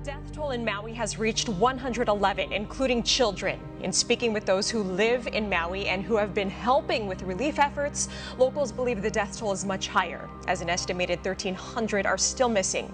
Death toll in Maui has reached 111, including children. In speaking with those who live in Maui and who have been helping with relief efforts, locals believe the death toll is much higher, as an estimated 1,300 are still missing.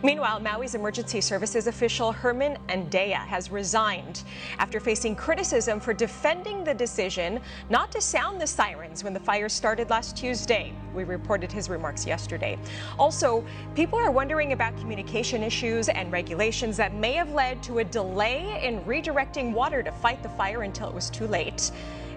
Meanwhile, Maui's emergency services official Herman Andea has resigned after facing criticism for defending the decision not to sound the sirens when the fire started last Tuesday. We reported his remarks yesterday. Also, people are wondering about communication issues and regulations that may have led to a delay in redirecting water to fight the fire until it was too late.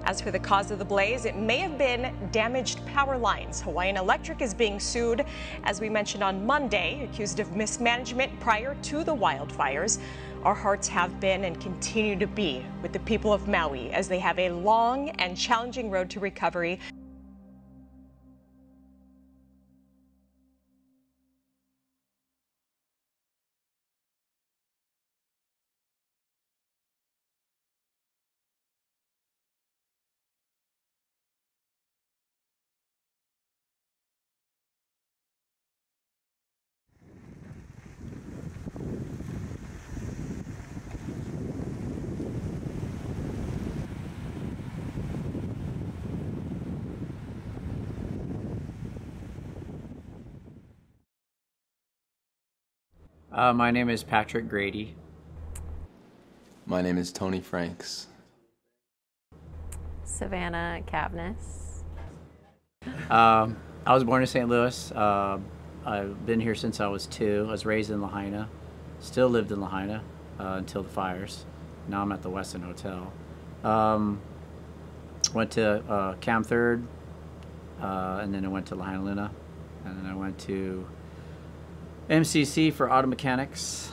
As for the cause of the blaze, it may have been damaged power lines. Hawaiian Electric is being sued, as we mentioned on Monday, accused of mismanagement prior to the wildfires. Our hearts have been and continue to be with the people of Maui as they have a long and challenging road to recovery. My name is Patrick Grady. My name is Tony Franks. Savannah Cavness. I was born in St. Louis. I've been here since I was 2. I was raised in Lahaina. Still lived in Lahaina until the fires. Now I'm at the Westin Hotel. Went to Cam 3rd, and then I went to Lahaina Luna, and then I went to MCC for auto mechanics.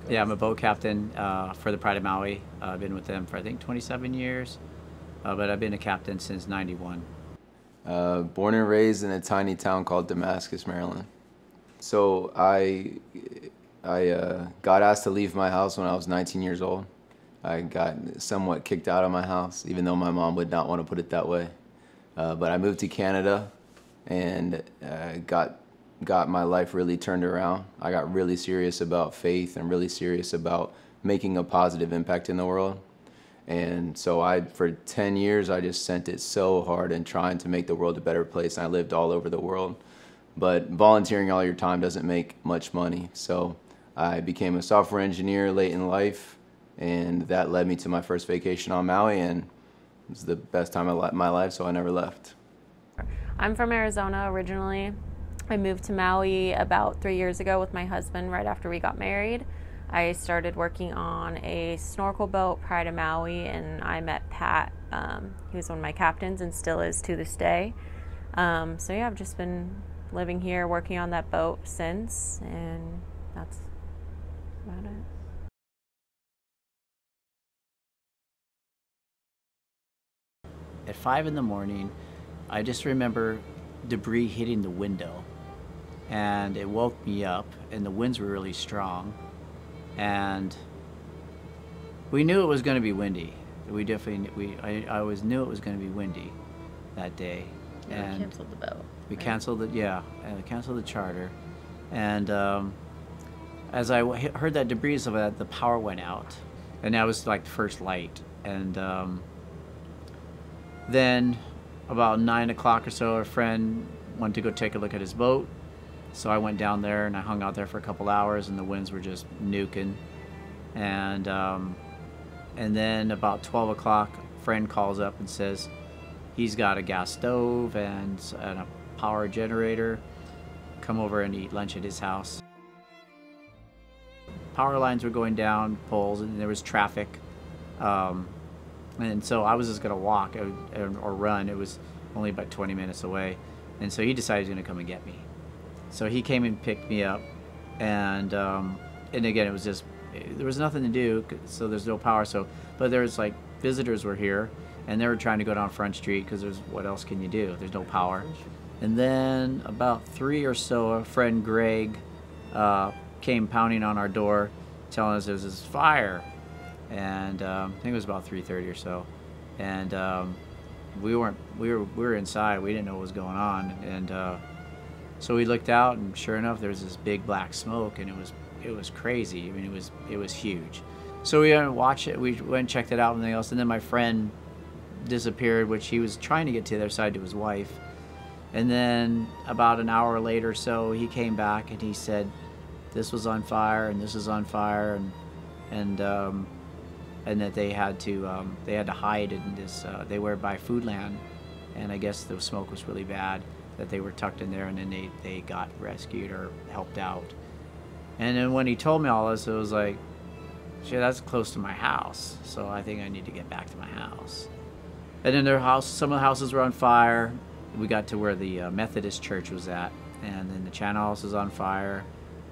Yeah, I'm a boat captain for the Pride of Maui. I've been with them for I think 27 years, but I've been a captain since '91. Born and raised in a tiny town called Damascus, Maryland. So I got asked to leave my house when I was 19 years old. I got somewhat kicked out of my house, even though my mom would not want to put it that way. But I moved to Canada and got my life really turned around. I got really serious about faith and really serious about making a positive impact in the world. And so for 10 years, I just sent it so hard in trying to make the world a better place. And I lived all over the world. But volunteering all your time doesn't make much money. So I became a software engineer late in life, and that led me to my first vacation on Maui, and it was the best time of my life, so I never left. I'm from Arizona originally. I moved to Maui about 3 years ago with my husband right after we got married. I started working on a snorkel boat, Pride of Maui, and I met Pat. He was one of my captains and still is to this day. So yeah, I've just been living here, working on that boat since, and that's about it. At 5 in the morning, I just remember debris hitting the window, and it woke me up, and the winds were really strong, and we knew it was going to be windy. I always knew it was going to be windy that day. And we canceled the boat. We canceled it, yeah, and we canceled the charter. And as I heard that debris, the power went out, and that was like the first light. And then about 9 o'clock or so, a friend wanted to go take a look at his boat. So I went down there and I hung out there for a couple hours, and the winds were just nuking. And then about 12 o'clock, a friend calls up and says he's got a gas stove and a power generator. Come over and eat lunch at his house. Power lines were going down, poles, and there was traffic. And so I was just gonna walk or run. It was only about 20 minutes away. And so he decided he was gonna come and get me. So he came and picked me up, and again, it was just, there was nothing to do, so there's no power. But there was like, visitors were here, and they were trying to go down Front Street because what else can you do? There's no power. And then about 3 or so, a friend Greg came pounding on our door, telling us there was this fire. And I think it was about 3:30 or so, and we were inside. We didn't know what was going on, and so we looked out, and sure enough, there was this big black smoke, and was crazy. I mean, it was huge. So we went and watched it. We went and checked it out and everything else. And then my friend disappeared, which he was trying to get to the other side to his wife. And then about an hour later or so, he came back and he said, this was on fire and this is on fire, and that they had to hide in this. They were by Foodland, and I guess the smoke was really bad, that they were tucked in there, and then they got rescued or helped out. And then when he told me all this, it was like, shit, that's close to my house, so I think I need to get back to my house. And then some of the houses were on fire. We got to where the Methodist church was at, and then the Chan house was on fire.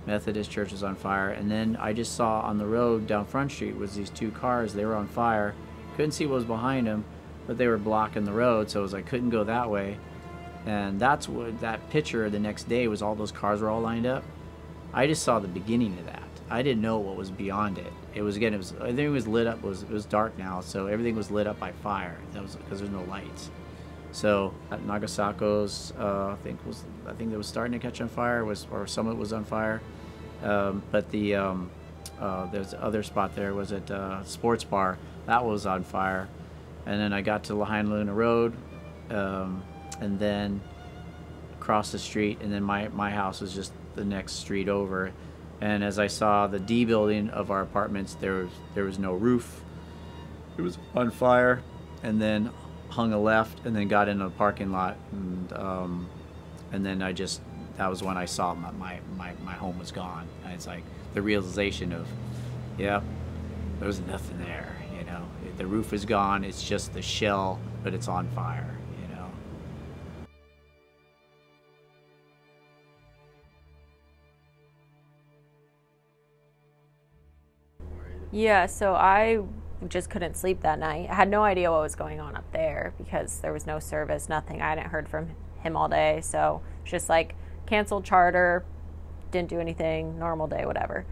Methodist church was on fire, and then I just saw on the road down Front Street was these two cars. They were on fire. Couldn't see what was behind them, but they were blocking the road, so it was like couldn't go that way. And that's what that picture the next day was. All those cars were all lined up. I just saw the beginning of that. I didn't know what was beyond it. It was again. Everything was lit up. It was dark now, so everything was lit up by fire. That was because there's no lights. So at Nagasako's, I think they was starting to catch on fire, or some of it was on fire. But there's the other spot there was at Sports Bar, that was on fire. And then I got to Lahaina Luna Road, and then across the street, and then my house was just the next street over. And as I saw the D building of our apartments, there was no roof. It was on fire, and then hung a left, and then got into the parking lot, and then that was when I saw my home was gone. And it's like the realization of, yeah, there was nothing there, you know. The roof is gone, it's just the shell, but it's on fire, you know. Yeah, so I just couldn't sleep that night. I had no idea what was going on up there because there was no service, nothing. I hadn't heard from him all day, so it's just like canceled charter, didn't do anything, normal day, whatever.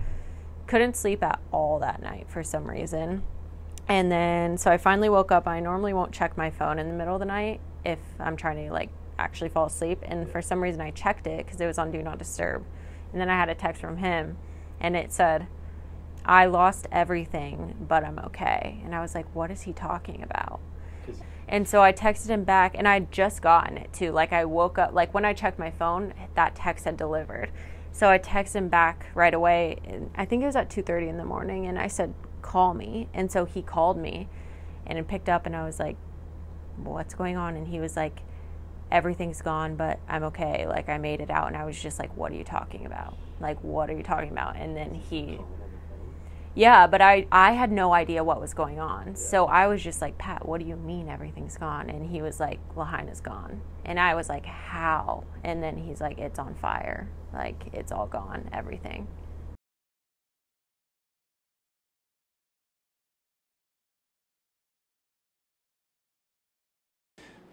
Couldn't sleep at all that night for some reason. And then so I finally woke up. I normally won't check my phone in the middle of the night if I'm trying to like actually fall asleep, and for some reason I checked it because it was on Do Not Disturb. And then I had a text from him and it said, I lost everything, but I'm okay. And I was like, what is he talking about? And so I texted him back, and I had just gotten it too. Like I woke up, like when I checked my phone, that text had delivered. So I texted him back right away. And I think it was at 2:30 in the morning, and I said, call me. And so he called me and it picked up, and I was like, what's going on? And he was like, everything's gone, but I'm okay. Like I made it out. And I was just like, what are you talking about? Like, what are you talking about? And then yeah, but I had no idea what was going on. So I was just like, Pat, what do you mean everything's gone? And he was like, Lahaina's gone. And I was like, how? And then he's like, it's on fire. Like, it's all gone, everything.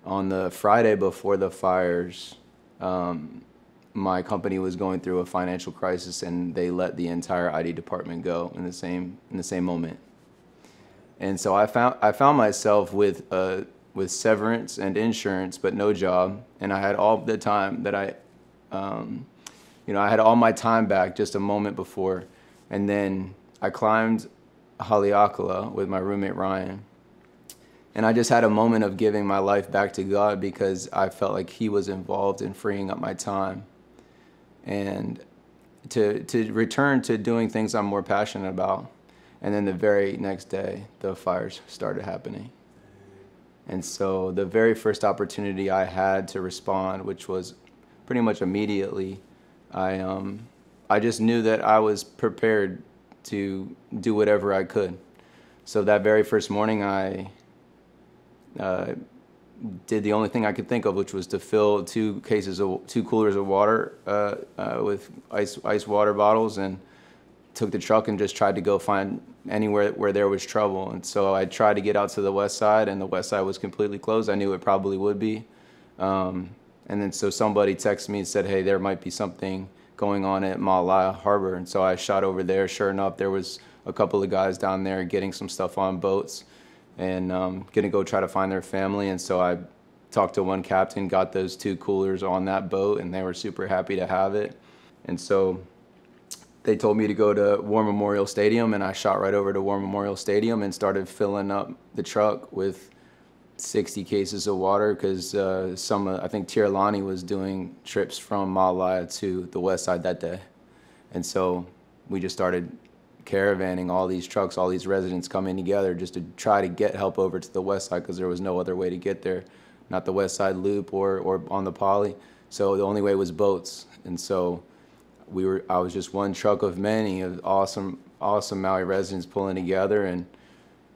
On the Friday before the fires, my company was going through a financial crisis, and they let the entire ID department go in the same moment. And so I found myself with severance and insurance, but no job, and I had all the time that I had all my time back just a moment before, and then I climbed Haleakala with my roommate Ryan, and I just had a moment of giving my life back to God because I felt like He was involved in freeing up my time. And to return to doing things I'm more passionate about. And then the very next day, the fires started happening. And so the very first opportunity I had to respond, which was pretty much immediately, I just knew that I was prepared to do whatever I could. So that very first morning, I did the only thing I could think of, which was to fill two coolers of water with ice water bottles, and took the truck and just tried to go find anywhere where there was trouble. And so I tried to get out to the west side, and the west side was completely closed. I knew it probably would be. And then so somebody texted me and said, hey, there might be something going on at Maalaea Harbor. And so I shot over there. Sure enough, there was a couple of guys down there getting some stuff on boats, and gonna go try to find their family. And so I talked to one captain, got those two coolers on that boat, and they were super happy to have it. And so they told me to go to War Memorial Stadium, and I shot right over to War Memorial Stadium and started filling up the truck with 60 cases of water, because I think Tiralani was doing trips from Malaya to the west side that day. And so we just started caravanning all these trucks, all these residents coming together just to try to get help over to the west side, because there was no other way to get there, not the west side loop or on the poly. So the only way was boats. And so I was just one truck of many of awesome Maui residents pulling together. And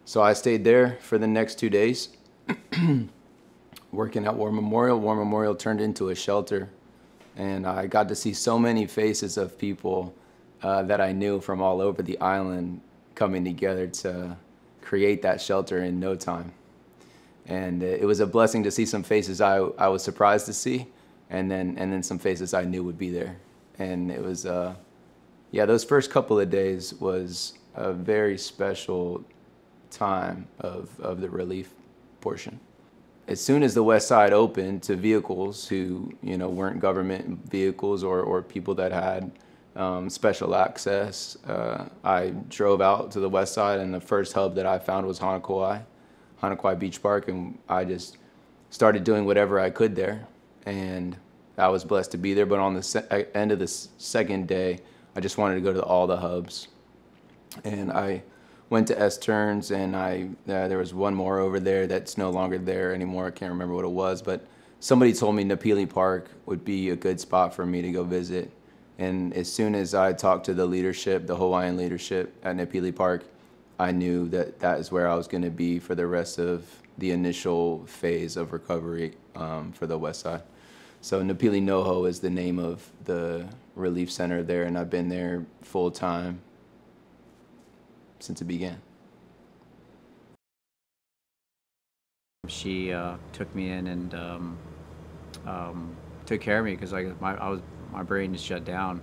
so I stayed there for the next 2 days working at War Memorial. War Memorial turned into a shelter, and I got to see so many faces of people that I knew from all over the island coming together to create that shelter in no time. And it was a blessing to see some faces I was surprised to see, and then some faces I knew would be there. And it was, yeah, those first couple of days was a very special time of the relief portion. As soon as the west side opened to vehicles who, weren't government vehicles or people that had special access, I drove out to the west side, and the first hub that I found was Hanakauai Beach Park, and I just started doing whatever I could there. And I was blessed to be there, but on the end of the second day, I just wanted to go to all the hubs. And I went to S-Turns, and there was one more over there that's no longer there anymore. I can't remember what it was, but somebody told me Napili Park would be a good spot for me to go visit. And as soon as I talked to the leadership, the Hawaiian leadership at Napili Park, I knew that that is where I was going to be for the rest of the initial phase of recovery for the west side. So Napili Noho is the name of the relief center there, and I've been there full time since it began. She took me in and took care of me, because my brain is shut down.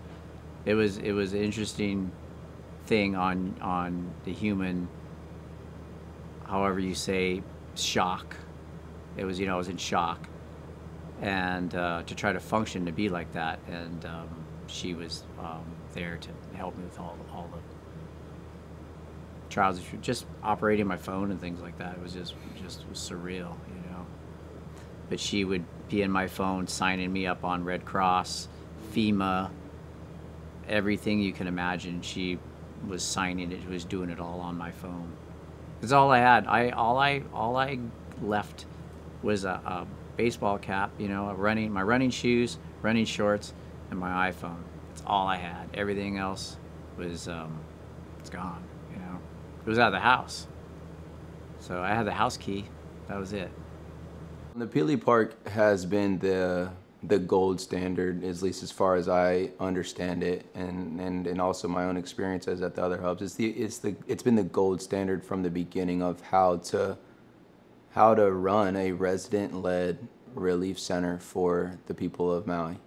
It was an interesting thing on the human, however you say, shock. It was, I was in shock, and to try to function, to be like that, and she was there to help me with all the trials, just operating my phone and things like that. It was just was surreal, But she would be in my phone, signing me up on Red Cross, FEMA, everything you can imagine. She was signing it, was doing it all on my phone. It's all I had. All I left was a baseball cap, my running shoes, running shorts, and my iPhone. That's all I had. Everything else was it's gone. It was out of the house. So I had the house key. That was it. Napili Park has been the gold standard, at least as far as I understand it, and also my own experiences at the other hubs. It's been the gold standard from the beginning of how to run a resident-led relief center for the people of Maui.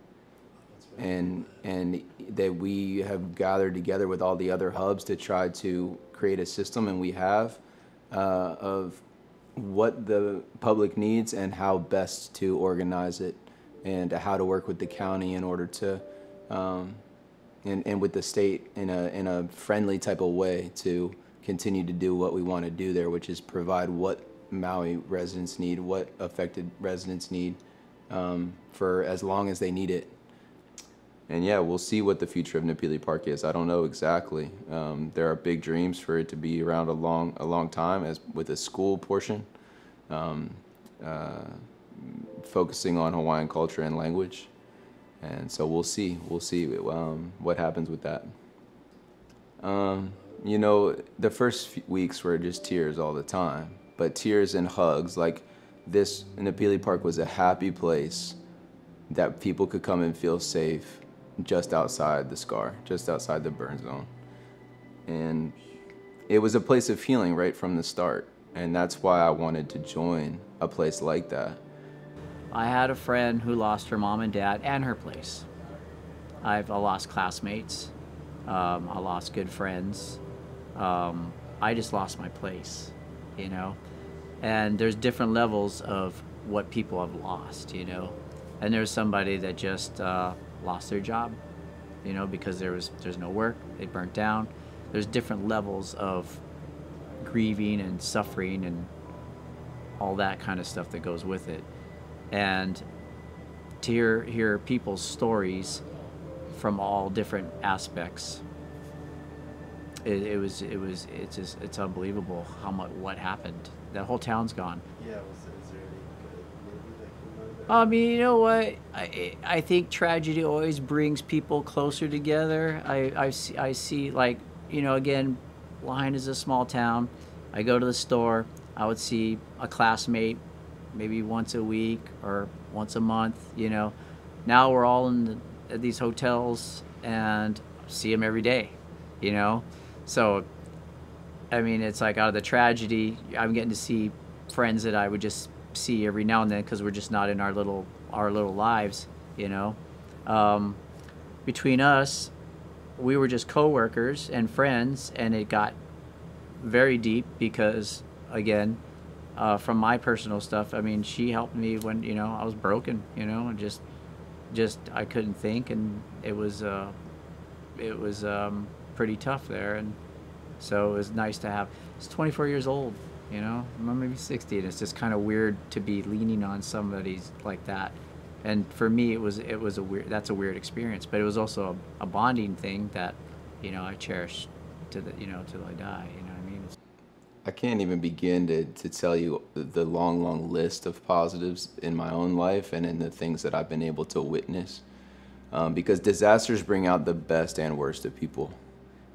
And that we have gathered together with all the other hubs to try to create a system, and we have, of what the public needs and how best to organize it, and how to work with the county in order to, and with the state in a friendly type of way to continue to do what we want to do there, which is provide what Maui residents need, what affected residents need, for as long as they need it. And yeah, we'll see what the future of Napili Park is. I don't know exactly. There are big dreams for it to be around a long time, as with a school portion, focusing on Hawaiian culture and language. And so we'll see what happens with that. The first few weeks were just tears all the time, but tears and hugs. Like this, Napili Park was a happy place that people could come and feel safe, just outside the scar, just outside the burn zone. And it was a place of healing right from the start. And that's why I wanted to join a place like that. I had a friend who lost her mom and dad and her place. I lost classmates. I lost good friends. I just lost my place, And there's different levels of what people have lost, And there's somebody that just lost their job, you know, because there's no work, it burnt down. There's different levels of grieving and suffering and all that kind of stuff that goes with it. And to hear people's stories from all different aspects, it's unbelievable what happened. That whole town's gone. Yeah, is there any good movie that came out of it? I mean, you know what? I think tragedy always brings people closer together. I see, like, you know, again, Lahaina is a small town. I go to the store, I would see a classmate maybe once a week or once a month, you know. Now we're all at these hotels and see them every day, you know. So, I mean, it's like out of the tragedy, I'm getting to see friends that I would just see every now and then because we're just not in our little lives, you know. Between us, we were just co-workers and friends, and it got very deep because, again, from my personal stuff, I mean, she helped me when, you know, I was broken, you know, and just I couldn't think, and it was pretty tough there. And so it was nice to have. It's 24 years old, you know, I'm maybe 60, and it's just kind of weird to be leaning on somebody like that. And for me, that's a weird experience, but it was also a bonding thing that, you know, I cherish till I die, you know what I mean? I can't even begin to tell you the long list of positives in my own life and in the things that I've been able to witness. Because disasters bring out the best and worst of people.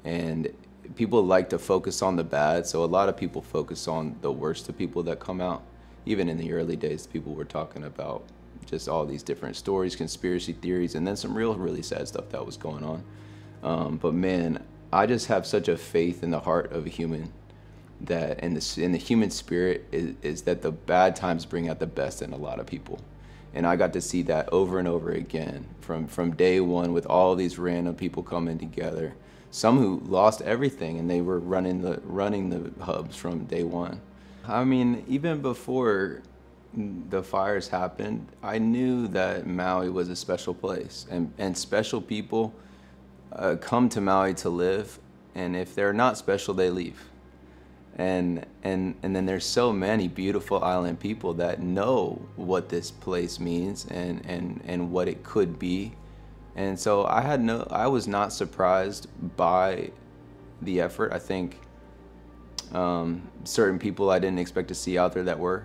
And people like to focus on the bad, so a lot of people focus on the worst of people that come out. Even in the early days, people were talking about just all these different stories, conspiracy theories, and then some really sad stuff that was going on. But man, I just have such a faith in the heart of a human, that in the human spirit is that the bad times bring out the best in a lot of people. And I got to see that over and over again from day one, with all these random people coming together. Some who lost everything and they were running the hubs from day one. I mean, even before the fires happened, I knew that Maui was a special place, and special people come to Maui to live, and if they're not special, they leave. And then there's so many beautiful island people that know what this place means and what it could be. And so I was not surprised by the effort. I think certain people I didn't expect to see out there that were,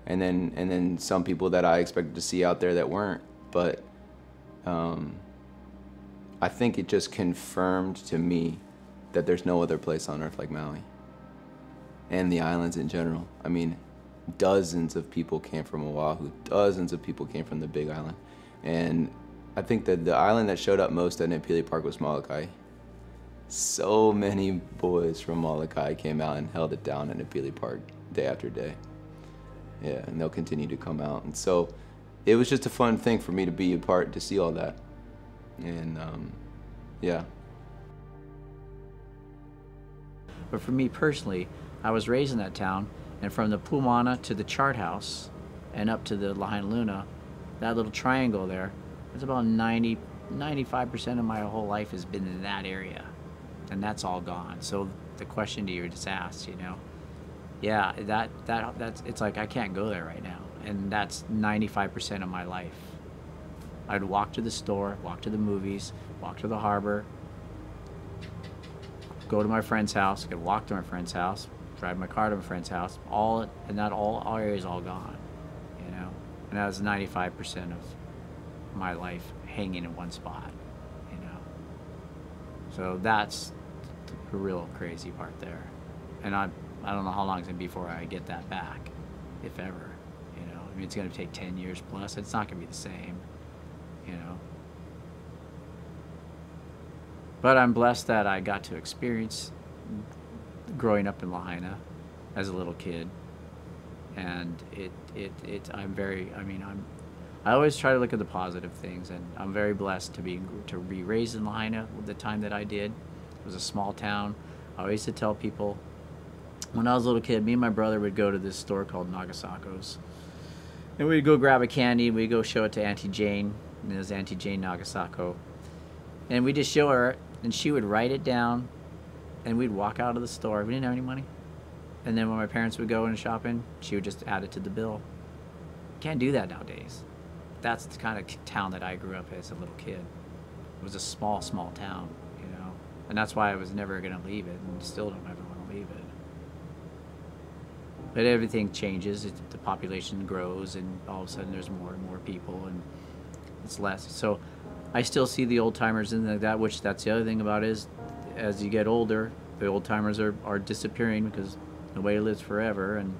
and then some people that I expected to see out there that weren't. But I think it just confirmed to me that there's no other place on earth like Maui and the islands in general. I mean, dozens of people came from Oahu, dozens of people came from the Big Island, and I think that the island that showed up most at Napili Park was Molokai. So many boys from Molokai came out and held it down at Napili Park day after day. Yeah, and they'll continue to come out. And so it was just a fun thing for me to be a part, to see all that. And yeah. But for me personally, I was raised in that town, and from the Pumana to the Chart House and up to the Lahaina Luna, that little triangle there, it's about 95% of my whole life has been in that area, and that's all gone. So the question to you just asked, you know, yeah, that's it's like I can't go there right now, and that's 95% of my life. I'd walk to the store, walk to the movies, walk to the harbor, go to my friend's house, I could walk to my friend's house, drive my car to my friend's house, all areas all gone, you know, and that was 95% of my life hanging in one spot, you know. So that's the real crazy part there, and I don't know how long it's gonna be before I get that back, if ever, you know. I mean, it's gonna take 10 years plus. It's not gonna be the same, you know. But I'm blessed that I got to experience growing up in Lahaina as a little kid, and I always try to look at the positive things, and I'm very blessed to be raised in Lahaina the time that I did. It was a small town. I used to tell people, when I was a little kid, me and my brother would go to this store called Nagasako's, and we'd go grab a candy, we'd go show it to Auntie Jane, and it was Auntie Jane Nagasako. And we just show her, and she would write it down, and we'd walk out of the store. We didn't have any money. And then when my parents would go in shopping, she would just add it to the bill. Can't do that nowadays. That's the kind of town that I grew up as a little kid. It was a small, small town, you know. And that's why I was never going to leave it, and still don't ever want to leave it. But everything changes. The population grows, and all of a sudden there's more and more people, and it's less. So I still see the old timers in that, which that's the other thing about it is, as you get older, the old timers are disappearing because nobody lives forever, and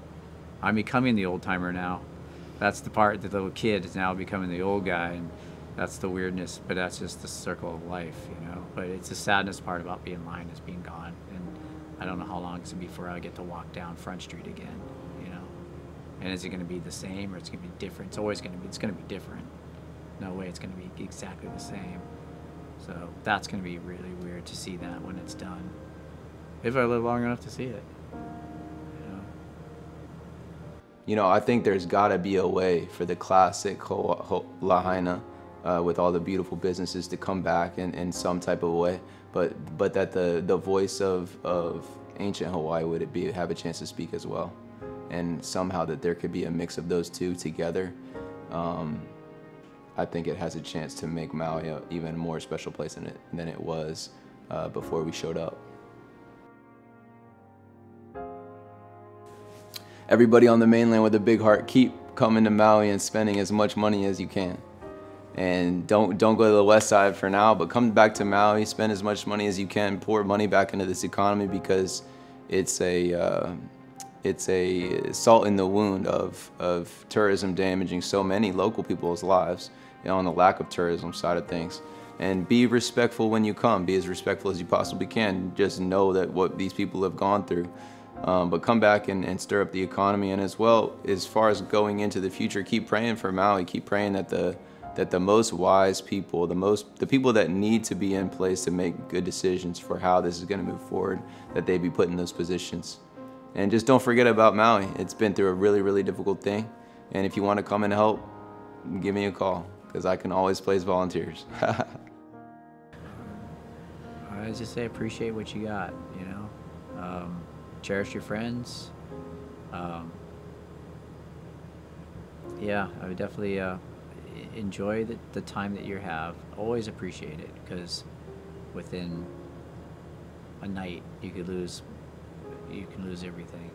I'm becoming the old timer now. That's the part that the little kid is now becoming the old guy, and that's the weirdness, but that's just the circle of life, you know. But it's the sadness part about being blind is being gone, and I don't know how long it's gonna be before I get to walk down Front Street again, you know. And is it gonna be the same or it's gonna be different? It's always gonna be different. No way it's gonna be exactly the same. So that's gonna be really weird to see that when it's done. If I live long enough to see it. You know, I think there's gotta be a way for the classic Lahaina with all the beautiful businesses to come back in some type of way, but that the voice of ancient Hawaii would have a chance to speak as well, and somehow that there could be a mix of those two together. I think it has a chance to make Maui an even more special place than it was before we showed up. Everybody on the mainland with a big heart, keep coming to Maui and spending as much money as you can. And don't go to the west side for now, but come back to Maui, spend as much money as you can, pour money back into this economy, because it's a salt in the wound of tourism damaging so many local people's lives, you know, on the lack of tourism side of things. And be respectful when you come, be as respectful as you possibly can. Just know that what these people have gone through. But come back and stir up the economy, and as well, as far as going into the future, keep praying for Maui. Keep praying that the most wise people, the people that need to be in place to make good decisions for how this is going to move forward, that they be put in those positions. And just don't forget about Maui. It's been through a really, really difficult thing. And if you want to come and help, give me a call, because I can always place volunteers. I just say appreciate what you got, you know. Cherish your friends. Yeah, I would definitely enjoy the time that you have. Always appreciate it, because within a night you can lose everything.